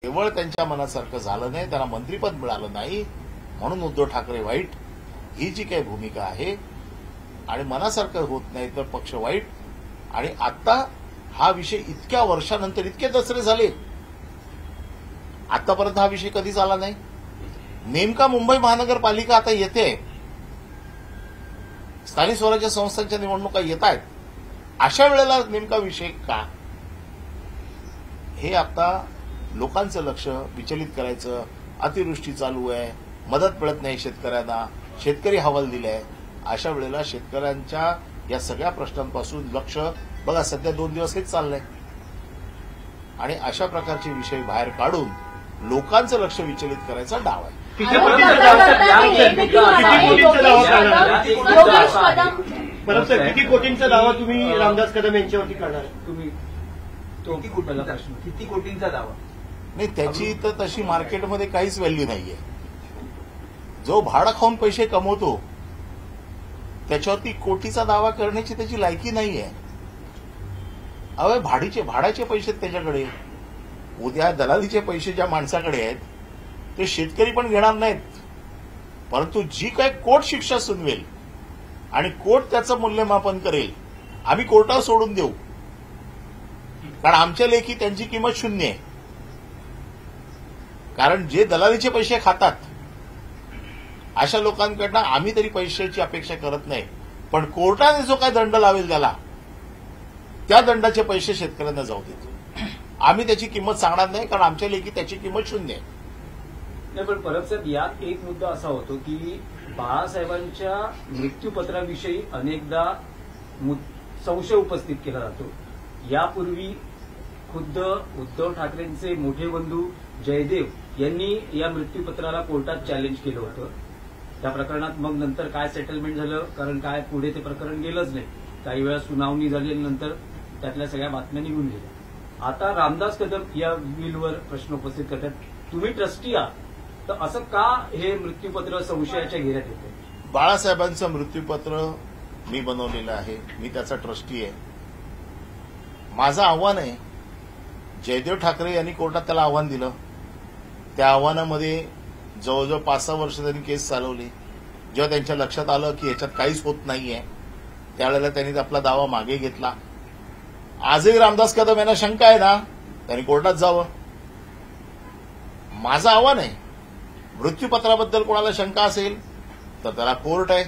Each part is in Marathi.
केवळ त्यांच्या मनासारखं झालं नाही, त्यांना मंत्रिपद मिळालं नाही म्हणून उद्धव ठाकरे वाईट, ही जी काही भूमिका आहे आणि मनासारखं होत नाही तर पक्ष वाईट. आणि आता हा विषय इतक्या वर्षानंतर इतके दसरे झाले, आतापर्यंत हा विषय कधीच आला नाही. नेमका मुंबई महानगरपालिका आता येते, स्थानिक स्वराज्य संस्थांच्या निवडणुका येत आहेत, अशा वेळेला नेमका विषय का, हे आता लोकांचं लक्ष विचलित करायचं. अतिवृष्टी चालू आहे, मदत मिळत नाही शेतकऱ्यांना, शेतकरी हवाल दिलाय. अशा वेळेला शेतकऱ्यांच्या या सगळ्या प्रश्नांपासून लक्ष बघा, सध्या 2 दिवस हेच चाललंय आणि अशा प्रकारचे विषय बाहेर काढून लोकांचं लक्ष विचलित करायचा डाव आहे. किती कोटींचा दावा तुम्ही रामदास कदम यांच्यावरती करणार? तुम्ही किती कोटींचा दावा? नाही, त्याची तर तशी मार्केटमध्ये काहीच व्हॅल्यू नाहीये. जो भाडं खाऊन पैसे कमवतो त्याच्यावरती कोटीचा दावा करण्याची त्याची लायकी नाहीये. अवे भाड्याचे पैसे त्याच्याकडे, उद्या दलालीचे पैसे ज्या माणसाकडे आहेत ते शेतकरी पण घेणार नाहीत, परंतु जी काही कोर्ट शिक्षा सुनवेल आणि कोर्ट त्याचं मूल्यमापन करेल, आम्ही कोर्टावर सोडून देऊ, कारण आमच्या लेखी त्यांची किंमत शून्य आहे. कारण जे दलालीचे पैसे खातात अशा लोकांकडनं आम्ही तरी पैशाची अपेक्षा करत नाही, पण कोर्टाने जो काय दंड लावेल त्याला, त्या दंडाचे पैसे शेतकऱ्यांना जाऊ देतो. आम्ही त्याची किंमत सांगणार नाही, कारण आमच्या लेखी त्याची किंमत शून्य आहे. नाही, पण परब साहेब, यात एक मुद्दा असा होतो की बाळासाहेबांच्या मृत्यूपत्राविषयी अनेकदा संशय उपस्थित केला जातो. यापूर्वी खुद्द उद्धव ठाकरेंचे मोठे बंधू जयदेव यांनी या मृत्यूपत्राला कोर्टात चॅलेंज केलं होतं. त्या प्रकरणात मग नंतर काय सेटलमेंट झालं, कारण काय पुढे ते प्रकरण गेलंच नाही. काही वेळा सुनावणी झाल्यानंतर त्यातल्या सगळ्या बातम्या निघून गेल्या. आता रामदास कदम या विलवर प्रश्न उपस्थित करतात, तुम्ही ट्रस्टी आहात, तर असं का हे मृत्यूपत्र संशयाच्या घेऱ्यात येते? बाळासाहेबांचं मृत्यूपत्र मी बनवलेलं आहे, मी त्याचा ट्रस्टी आहे. माझं आव्हान आहे, जयदेव ठाकरे यांनी कोर्टात त्याला आव्हान दिलं, त्या आव्हानामध्ये जवळजवळ 5-6 वर्ष त्यांनी केस चालवली. जेव्हा त्यांच्या लक्षात आलं की याच्यात काहीच होत नाहीये, त्यावेळेला त्यांनी आपला दावा मागे घेतला. आजही रामदास कदम यांना शंका आहे ना, त्यांनी कोर्टात जावं. माझं आव्हान आहे, मृत्यूपत्राबद्दल कोणाला शंका असेल तर त्याला कोर्ट आहे,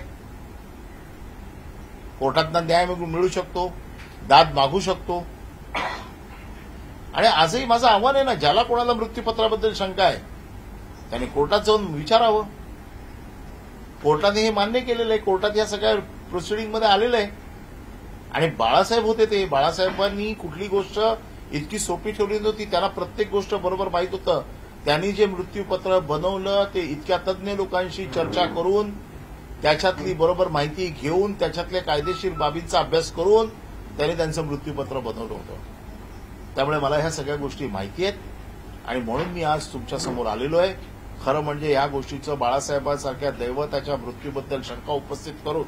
कोर्टातनं न्याय मिळू शकतो, दाद मागू शकतो. आणि आजही माझं आव्हान आहे ना, ज्याला कोणाला मृत्यूपत्राबद्दल शंका आहे त्यांनी कोर्टात जाऊन विचारावं. कोर्टाने हे मान्य केलेलं आहे, कोर्टात या सगळ्या प्रोसिडिंगमध्ये आलेलं आहे. आणि बाळासाहेब होते ते, बाळासाहेबांनी कुठली गोष्ट इतकी सोपी ठेवली नव्हती, त्यांना प्रत्येक गोष्ट बरोबर माहीत होतं. त्यांनी जे मृत्यूपत्र बनवलं ते इतक्या तज्ज्ञ लोकांशी चर्चा करून, त्याच्यातली बरोबर माहिती घेऊन, त्याच्यातल्या कायदेशीर बाबींचा अभ्यास करून त्यांनी त्यांचं मृत्यूपत्र बनवलं होतं. त्यामुळे मला ह्या सगळ्या गोष्टी माहिती आहेत आणि म्हणून मी आज तुमच्या समोर आलेलो आहे. खरं म्हणजे या गोष्टीचं बाळासाहेबांसारख्या दैवताच्या मृत्यूबद्दल शंका उपस्थित करून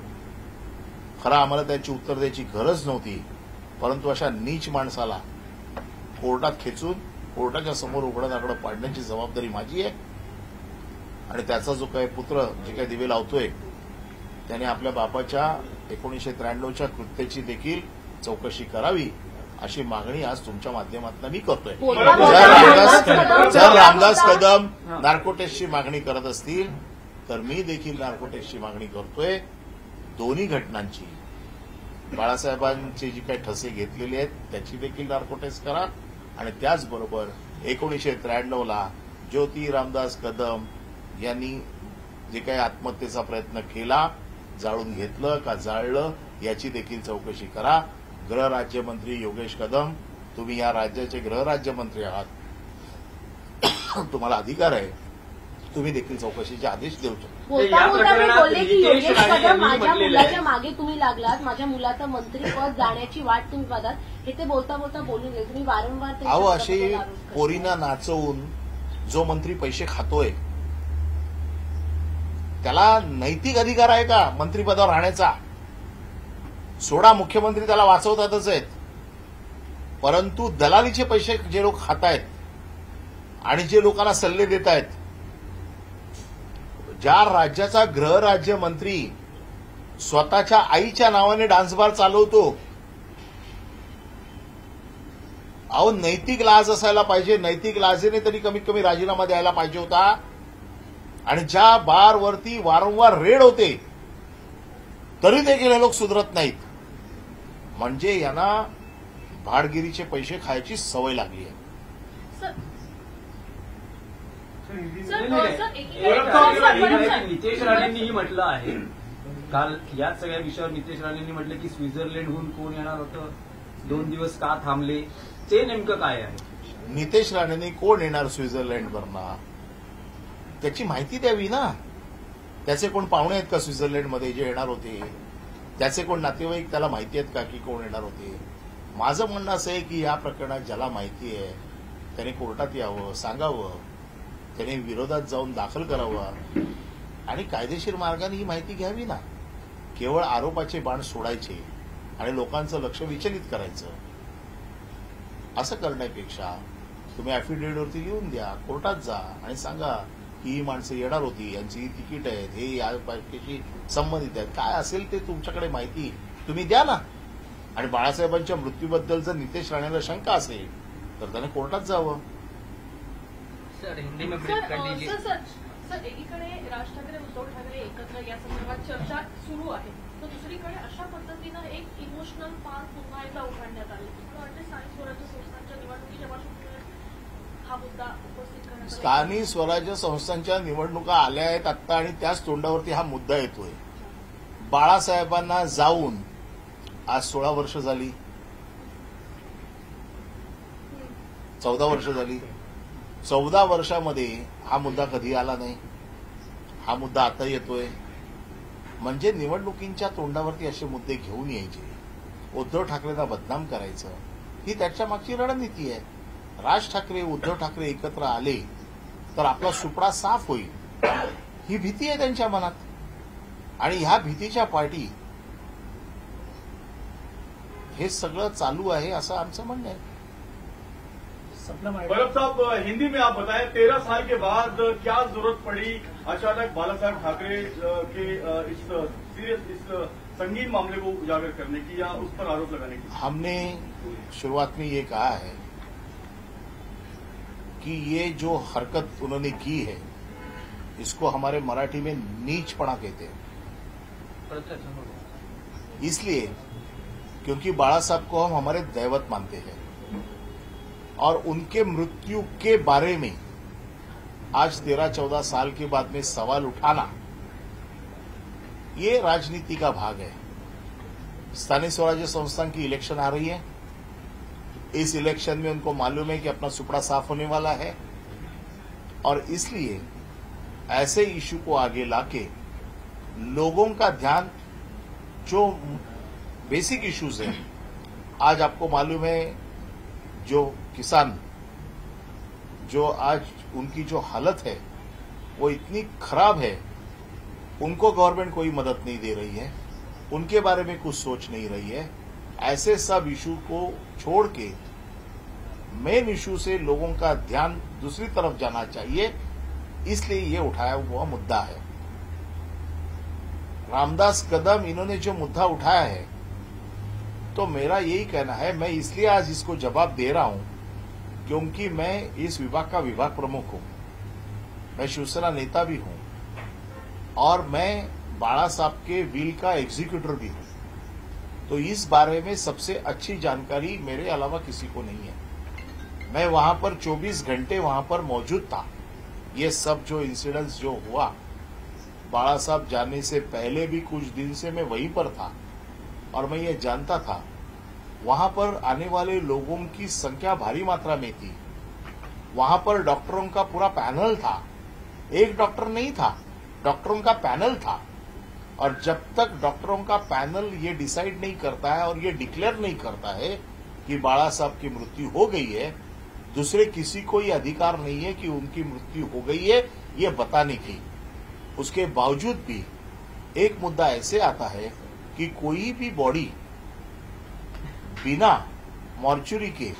खरं आम्हाला त्याची उत्तर द्यायची गरज नव्हती, परंतु अशा नीच माणसाला कोर्टात खेचून कोर्टाच्या समोर उघडं नागडं पाडण्याची जबाबदारी माझी आहे. आणि त्याचा जो काही पुत्र जे काही दिवे लावतोय त्याने आपल्या बापाच्या 1993च्या कृत्याची देखील चौकशी करावी, अशी मागणी आज तुमच्या माध्यमातून मी करतोय. जर रामदास कदम नार्कोटेक्सची मागणी करत असतील तर मी देखील नार्कोटेक्सची मागणी करतोय. दोन्ही घटनांची, बाळासाहेबांची जी काही ठसे घेतलेली आहेत त्याची देखील नार्कोटेक्स करा आणि त्याचबरोबर 1993ला ज्योती रामदास कदम यांनी जे काही आत्महत्येचा प्रयत्न केला, जाळून घेतलं का जाळलं याची देखील चौकशी करा. गृहराज्यमंत्री योगेश कदम, तुम्ही या राज्याचे गृहराज्यमंत्री आहात, तुम्हाला अधिकार आहे, तुम्ही देखील चौकशीचे आदेश देऊ शकता. बोलले की योगेश कदम माझ्या मुलाच्या मागे तुम्ही लागलात, माझ्या मुलाचं मंत्रीपद जाण्याची वाट तुम्ही बघाल, हे ते बोलता बोलता बोलून गेले. तुम्ही वारंवार अहो, अशी पोरींना नाचवून जो मंत्री पैसे खातोय त्याला नैतिक अधिकार आहे का मंत्रिपदावर राहण्याचा? सोडा, मुख्यमंत्री त्याला वाचवतातच आहेत, परंतु दलालीचे पैसे जे लोक खातायत आणि जे लोकांना सल्ले देत आहेत, ज्या राज्याचा गृहराज्यमंत्री स्वतःच्या आईच्या नावाने डान्स बार चालवतो, अहो नैतिक लाज असायला पाहिजे. नैतिक लाजेने तरी कमीत कमी राजीनामा द्यायला पाहिजे होता. आणि ज्या बारवरती वारंवार रेड होते तरी देखील हे लोक सुधरत नाहीत. म्हणजे यांना भाडगिरीचे पैसे खायची सवय लागली आहे. नितेश राणेंनीही म्हटलं आहे काल याच सगळ्या विषयावर. नितेश राणेंनी म्हटलं की स्वित्झर्लंडहून कोण येणार होतं, 2 दिवस का थांबले, ते नेमकं काय आहे? नितेश राणेंनी कोण येणार स्वित्झर्लंडवरनं त्याची माहिती द्यावी ना. त्याचे कोण पाहुणे आहेत का स्वित्झर्लंडमध्ये जे येणार होते? त्याचे कोण नातेवाईक त्याला माहिती आहेत का की कोण येणार होते? माझं म्हणणं असं आहे की या प्रकरणात ज्याला माहिती आहे त्याने कोर्टात यावं, सांगावं, त्याने विरोधात जाऊन दाखल करावं आणि कायदेशीर मार्गाने ही माहिती घ्यावी ना. केवळ आरोपाचे बाण सोडायचे आणि लोकांचं लक्ष विचलित करायचं, असं करण्यापेक्षा तुम्ही अॅफिडेव्हिटवरती लिहून द्या, कोर्टात जा आणि सांगा ही माणसं येणार होती, यांची ही तिकीट आहेत, हे या पार्टीशी संबंधित आहेत, काय असेल ते तुमच्याकडे माहिती तुम्ही द्या ना. आणि बाळासाहेबांच्या मृत्यूबद्दल जर नितेश राणेला शंका असेल तर त्याने कोर्टात जावं. सर एकीकडे राज ठाकरे उद्धव ठाकरे एकत्र या संदर्भात चर्चा सुरू आहे, तर दुसरीकडे अशा पद्धतीनं एक इमोशनल पार्क पुन्हा एकदा उघडण्यात आले. मला वाटतं स्थानिक स्वराज्य संस्थांच्या निवडणुकीच्या पार्श्वभूमीवर हा मुद्दा उपस्थित करण्यात आला. स्थानिक स्वराज्य संस्थांच्या निवडणुका आल्या आहेत आत्ता आणि त्याच तोंडावरती हा मुद्दा येतोय. बाळासाहेबांना जाऊन आज 16 वर्ष झाली, 14 वर्ष झाली. 14 वर्षामध्ये हा मुद्दा कधी आला नाही, हा मुद्दा आता येतोय. म्हणजे निवडणुकींच्या तोंडावरती असे मुद्दे घेऊन यायचे, उद्धव ठाकरेंना बदनाम करायचं, ही त्याच्या मागची रणनीती आहे. राज ठाकरे उद्धव ठाकरे एकत्र आले तर आपला सुपडा साफ होईल, ही भीती आहे त्यांच्या मनात. आणि ह्या भीतीच्या पाठी हे सगळं चालू आहे असं आमचं म्हणणं आहे. भरत साहब, हिंदी में आप बताएं, 13 साल के बाद क्या जरूरत पड़ी अचानक बाला साहब ठाकरे के इस संगीन मामले को उजागर करने की या उस पर आरोप लगाने की? हमने शुरुआत में ये कहा है कि ये जो हरकत उन्होंने की है इसको हमारे मराठी में नीचपना कहते हैं. इसलिए क्योंकि बाला साहब को हम हमारे दैवत मानते हैं और उनके मृत्यु के बारे में आज 13-14 साल के बाद में सवाल उठाना ये राजनीति का भाग है. स्थानीय स्वराज्य संस्थान की इलेक्शन आ रही है. इस इलेक्शन में उनको मालूम है कि अपना सुपड़ा साफ होने वाला है और इसलिए ऐसे इश्यू को आगे लाके लोगों का ध्यान जो बेसिक इश्यूज हैं, आज आपको मालूम है जो किसान जो आज उनकी जो हालत है वो इतनी खराब है, उनको गवर्नमेंट कोई मदद नहीं दे रही है, उनके बारे में कुछ सोच नहीं रही है. ऐसे सब इशू को छोड़ के मेन इशू से लोगों का ध्यान दूसरी तरफ जाना चाहिए, इसलिए ये उठाया हुआ मुद्दा है. रामदास कदम इन्होंने जो मुद्दा उठाया है तो मेरा यही कहना है, मैं इसलिए आज इसको जवाब दे रहा हूं क्योंकि मैं इस विभाग का विभाग प्रमुख हूं, मैं शिवसेना नेता भी हूं और मैं बाला साहब के विल का एग्जीक्यूटर भी हूं. तो इस बारे में सबसे अच्छी जानकारी मेरे अलावा किसी को नहीं है. मैं वहां पर 24 घंटे वहां पर मौजूद था. ये सब जो इंसिडेंट्स जो हुआ, बाला साहब जाने से पहले भी कुछ दिन से मैं वहीं पर था और मैं ये जानता था वहां पर आने वाले लोगों की संख्या भारी मात्रा में थी. वहां पर डॉक्टरों का पूरा पैनल था, एक डॉक्टर नहीं था, डॉक्टरों का पैनल था. और जब तक डॉक्टरों का पैनल ये डिसाइड नहीं करता है और ये डिक्लेयर नहीं करता है कि बाला साहब की मृत्यु हो गई है, दूसरे किसी को ये अधिकार नहीं है कि उनकी मृत्यु हो गई है ये बताने की. उसके बावजूद भी एक मुद्दा ऐसे आता है कि कोई भी बॉडी बिना मॉर्चुरी के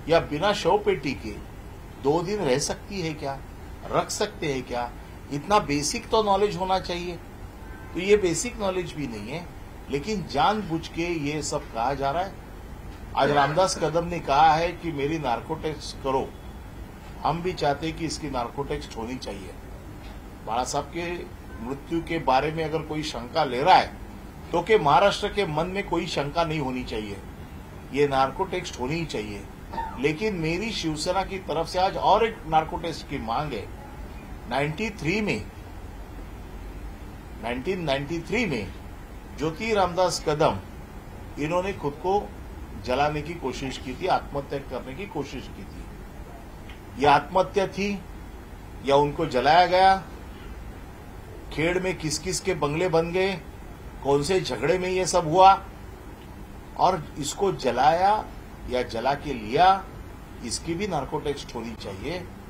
या बिना शव पेटी के 2 दिन रह सकती है क्या, रख सकते हैं क्या, इतना बेसिक तो नॉलेज होना चाहिए। तो ये बेसिक नॉलेज भी नहीं है, लेकिन जानबूझ के ये सब कहा जा रहा है। आज रामदास कदम ने कहा है कि मेरी नार्को टेस्ट करो, हम भी चाहते हैं कि इसकी नार्को टेस्ट होनी चाहिए। बाला साहब के मृत्यु के बारे में अगर कोई शंका ले रहा है तो कि महाराष्ट्र के मन में कोई शंका नहीं होनी चाहिए, ये नार्को टेस्ट होनी ही चाहिए। लेकिन मेरी शिवसेना की तरफ से आज और एक नार्को टेस्ट की मांग है। 1993 में ज्योति रामदास कदम इन्होंने खुद को जलाने की कोशिश की थी, आत्महत्या करने की कोशिश की थी। यह आत्महत्या थी या उनको जलाया गया, खेड़ में किस किस के बंगले बन गए, कौन से झगड़े में ये सब हुआ, और इसको जलाया या जला के लिया, इसकी भी नार्को टेस्ट होनी चाहिए।